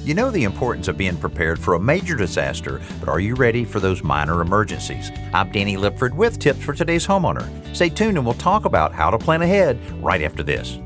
You know the importance of being prepared for a major disaster, but are you ready for those minor emergencies? I'm Danny Lipford with tips for today's homeowner. Stay tuned and we'll talk about how to plan ahead right after this.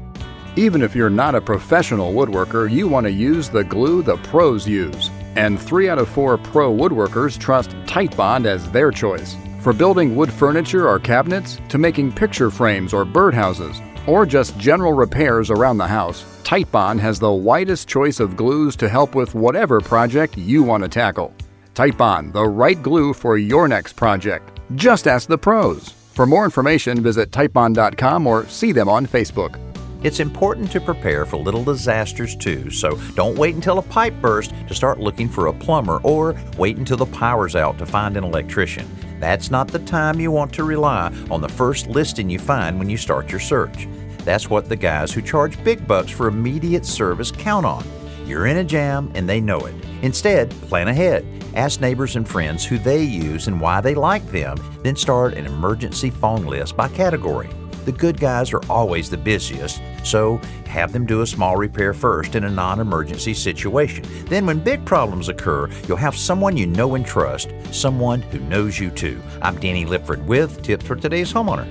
Even if you're not a professional woodworker, you want to use the glue the pros use. And 3 out of 4 pro woodworkers trust Titebond as their choice. For building wood furniture or cabinets, to making picture frames or birdhouses, or just general repairs around the house, Titebond has the widest choice of glues to help with whatever project you want to tackle. Titebond, the right glue for your next project. Just ask the pros. For more information, visit Titebond.com or see them on Facebook. It's important to prepare for little disasters too, so don't wait until a pipe bursts to start looking for a plumber or wait until the power's out to find an electrician. That's not the time you want to rely on the first listing you find when you start your search. That's what the guys who charge big bucks for immediate service count on. You're in a jam and they know it. Instead, plan ahead. Ask neighbors and friends who they use and why they like them, then start an emergency phone list by category. The good guys are always the busiest, so have them do a small repair first in a non-emergency situation. Then when big problems occur, you'll have someone you know and trust, someone who knows you too. I'm Danny Lipford with tips for today's homeowner.